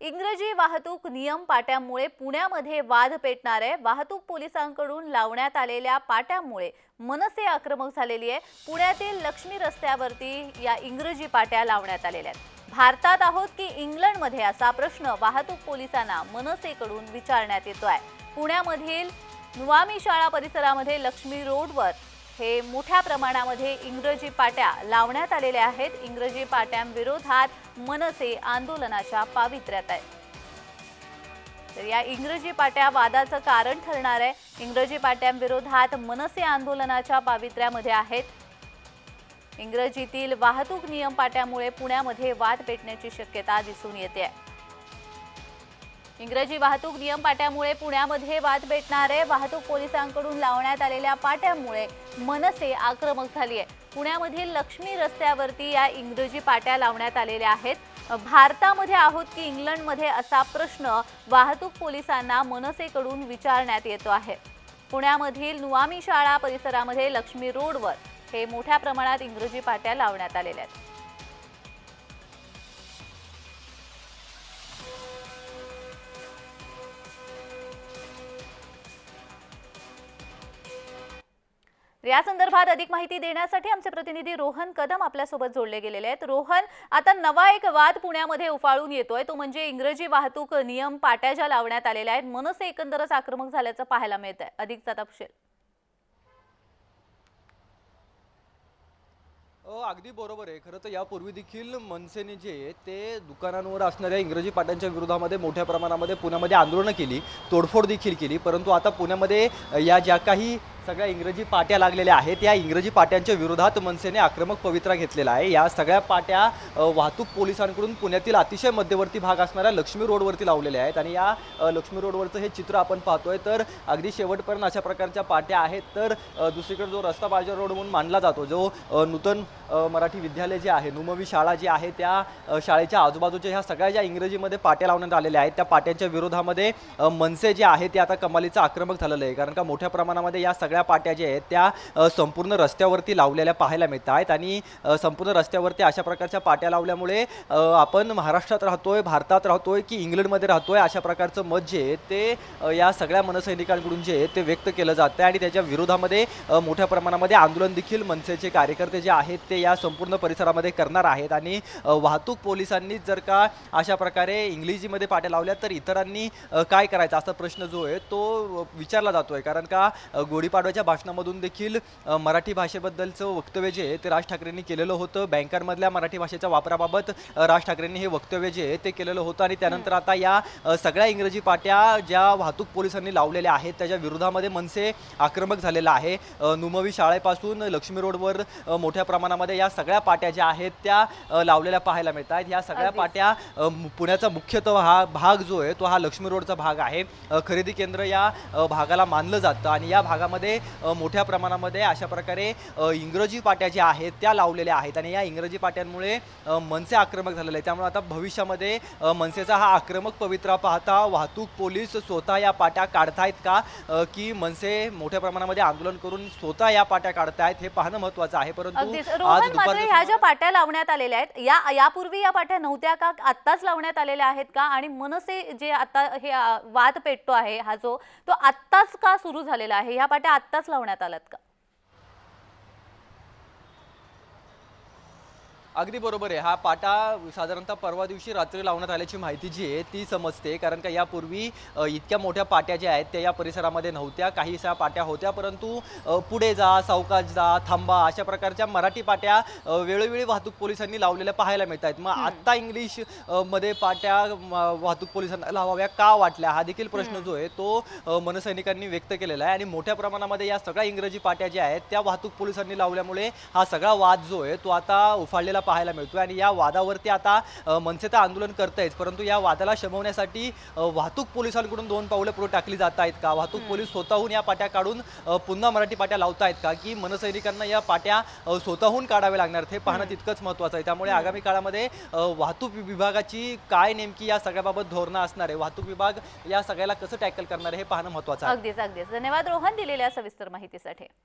इंग्रजी वाहतूक नियम पाट्यामुळे पुण्यामध्ये वाद पेटणार आहे। वाहतूक पोलिसांकडून लावण्यात आलेल्या पाट्यामुळे मनसे आक्रमक झालेली आहे। पुण्यातील लक्ष्मी रस्त्यावरती या इंग्रजी पाट्या लावण्यात आलेल्या आहेत। भारतात आहोत की इंग्लंडमध्ये असा प्रश्न वाहतूक पोलिसांना मनसेकडून विचारण्यात येतोय। पुण्यामधील नुवामी शाळा परिसरामध्ये लक्ष्मी रोडवर हे मोठ्या प्रमाणामध्ये इंग्रजी पाट्या लावण्यात आलेल्या आहेत। इंग्रजी पाट्यांविरोधात मनसे आंदोलनाच्या पावित्र्यात आहे। तर या इंग्रजी पाट्या वादाचं कारण ठरणार आहे। इंग्रजी पाट्यांविरोधात मनसे आंदोलनाच्या पावित्र्यामध्ये आहेत। इंग्रजीतील वाहतूक नियम पाट्यामुळे पुण्यामध्ये वाद पेटण्याची शक्यता दिसून येते। इंग्रजी वाहतूक नियम पाट्यामुळे पुण्यामध्ये वाद पेटणार आहे। वाहतूक पोलिसांकडून लावण्यात आलेल्या पाट्यामुळे मनसे आक्रमक झाली आहे। पुण्यामधील लक्ष्मी रस्त्यावरती या इंग्रजी पाट्या लावण्यात आलेल्या आहेत। भारतामध्ये आहोत की इंग्लंडमध्ये असा प्रश्न वाहतूक पोलिसांना मनसेकडून विचारण्यात येतो आहे। पुण्यामधील नुवामी शाळा परिसरामध्ये लक्ष्मी रोडवर हे मोठ्या प्रमाणात इंग्रजी पाट्या लावण्यात आलेल्या आहेत। या संदर्भात अधिक माहिती देण्यासाठी आमचे प्रतिनिधी रोहन कदम आपल्यासोबत जोडले गेलेले आहेत। रोहन, आता नवा एक वाद पुण्यामध्ये उफाळून येतोय, तो म्हणजे इंग्रजी वाहतूक नियम पाट्या ज्या लावण्यात आलेल्या आहेत। मनसे एकंदरच आक्रमक झाल्याचं पाहायला मिळत आहे। अधिकचा तपशील। अगदी बरोबर आहे। खरं तर यापूर्वी देखील मनसेने जे ते दुकानांवर असणाऱ्या इंग्रजी पाट्यांच्या विरोधामध्ये मोठ्या प्रमाणामध्ये पुण्यामध्ये आंदोलनं केली, तोडफोड देखील केली। परंतु आता पुण्यामध्ये या ज्या काही सगळ्या इंग्रजी पाट्या लागलेल्या आहेत, या इंग्रजी पाट्यांच्या विरोधात मनसेने आक्रमक पवित्रा घेतलेला आहे। या सगळ्या पाट्या वाहतूक पोलिसांकडून पुण्यातील अतिशय मध्यवर्ती भाग असणाऱ्या लक्ष्मी रोडवरती लावलेल्या आहेत। आणि या लक्ष्मी रोडवरचं हे चित्र आपण पाहतोय, तर अगदी शेवटपर्यंत अशा प्रकारच्या पाट्या आहेत। तर दुसरीकडे जो रस्ता बाजार रोड म्हणून मानला जातो, जो नूतन मराठी विद्यालय जे आहे, नुमवी शाळा जी आहे, त्या शाळेच्या आजूबाजूच्या ह्या सगळ्या ज्या इंग्रजीमध्ये पाट्या लावण्यात आलेल्या आहेत, त्या पाट्यांच्या विरोधामध्ये मनसे जे आहे ते आता कमालीचं आक्रमक झालेलं आहे। कारण का मोठ्या प्रमाणामध्ये या सगळ्या पाट्या ज्या आहेत त्या संपूर्ण रस्त्यावरती लावलेल्या पाहायला मिळत आहेत। आणि संपूर्ण रस्त्यावरती अशा प्रकारच्या पाट्या लावल्यामुळे आपण महाराष्ट्रात राहतोय, भारतात राहतोय की इंग्लंडमध्ये राहतोय, अशा प्रकारचं मत जे आहे ते या सगळ्या मनसैनिकांकडून जे आहे ते व्यक्त केलं जातं आहे। आणि त्याच्या विरोधामध्ये मोठ्या प्रमाणामध्ये आंदोलन देखील मनसेचे कार्यकर्ते जे आहेत ते या संपूर्ण परिसरामध्ये करणार आहेत। आणि वाहतूक पोलिसांनी जर का अशा प्रकारे इंग्रजीमध्ये पाट्या लावल्या तर इतरांनी काय करायचं असा प्रश्न जो आहे तो विचारला जातोय। कारण का गुढीपाडव्याच्या भाषणामधून देखील मराठी भाषेबद्दलचं वक्तव्य जे आहे ते राज ठाकरेंनी केलेलं होतं। बँकांमधल्या मराठी भाषेच्या वापराबाबत राज ठाकरेंनी हे वक्तव्य जे आहे ते केलेलं होतं। आणि त्यानंतर आता या सगळ्या इंग्रजी पाट्या ज्या वाहतूक पोलिसांनी लावलेल्या आहेत त्याच्या विरोधामध्ये मनसे आक्रमक झालेला आहे। नुमवी शाळेपासून लक्ष्मी रोडवर मोठ्या प्रमाणामध्ये या सगळ्या पाट्या ज्या आहेत त्या लावलेल्या पाहायला मिळत आहेत। या सगळ्या पाट्या पुण्याचा मुख्यतः हा भाग जो आहे तो हा लक्ष्मी रोडचा भाग आहे। खरेदी केंद्र या भागाला मानलं जातं आणि या भागामध्ये मोठ्या प्रमाणामध्ये अशा प्रकारे इंग्रजी पाट्या ज्या आहेत त्या लावलेल्या आहेत। आणि या इंग्रजी पाट्यांमुळे मनसे आक्रमक झालेलं आहे। त्यामुळे आता भविष्यामध्ये मनसेचा हा आक्रमक पवित्रा पाहता वाहतूक पोलीस स्वतः या पाट्या काढतायत का, की मनसे मोठ्या प्रमाणामध्ये आंदोलन करून स्वतः या पाट्या काढतायत हे पाहणं महत्त्वाचं आहे। परंतु आज दुपारी ह्या ज्या पाट्या लावण्यात आलेल्या आहेत यापूर्वी या पाट्या नव्हत्या का, आत्ताच लावण्यात आलेल्या आहेत का? आणि मनसे जे आता हे वाद पेटतो आहे हा जो तो आत्ताच का सुरू झालेला आहे? ह्या पाट्या आत्ताच लावण्यात आल्यात का? अगदी बरोबर आहे। हा पाटा साधारणतः परवा दिवशी रात्री लावण्यात आल्याची माहिती जी आहे ती समजते। कारण का यापूर्वी इतक्या मोठ्या पाट्या ज्या आहेत त्या या परिसरामध्ये नव्हत्या। काहीशा पाट्या होत्या, परंतु पुढे जा, सावकाश जा, थांबा अशा प्रकारच्या मराठी पाट्या वेळोवेळी वाहतूक पोलिसांनी लावलेल्या पाहायला मिळत आहेत। मग आत्ता इंग्लिश मध्ये पाट्या वाहतूक पोलिसांना लावाव्या का वाटल्या हा देखील प्रश्न जो आहे तो मनसैनिकांनी व्यक्त केलेला आहे। आणि मोठ्या प्रमाणामध्ये या सगळ्या इंग्रजी पाट्या ज्या आहेत त्या वाहतूक पोलिसांनी लावल्यामुळे हा सगळा वाद जो आहे तो आता उफाळलेला पाहायला मिळतोय। आणि या वादावरती आता मनसे तर आंदोलन करतायच, परंतु या वादाला शमवण्यासाठी वाहतूक पोलिसांकडून दोन पावले पुढे टाकली जात आहेत का? वाहतूक पोलीस स्वतःहून या पाट्या काढून पुन्हा मराठी पाट्या लावतायत का, की मनसैनिकांना या पाट्या स्वतःहून काढावे लागणार हे पाहणं तितकंच महत्त्वाचं आहे। त्यामुळे आगामी काळामध्ये वाहतूक विभागाची काय नेमकी या सगळ्याबाबत धोरणं असणार आहे, वाहतूक विभाग या सगळ्याला कसं टॅकल करणार आहे हे पाहणं महत्त्वाचं आहे। अगदीच अगदीच धन्यवाद रोहन दिलेल्या सविस्तर माहितीसाठी।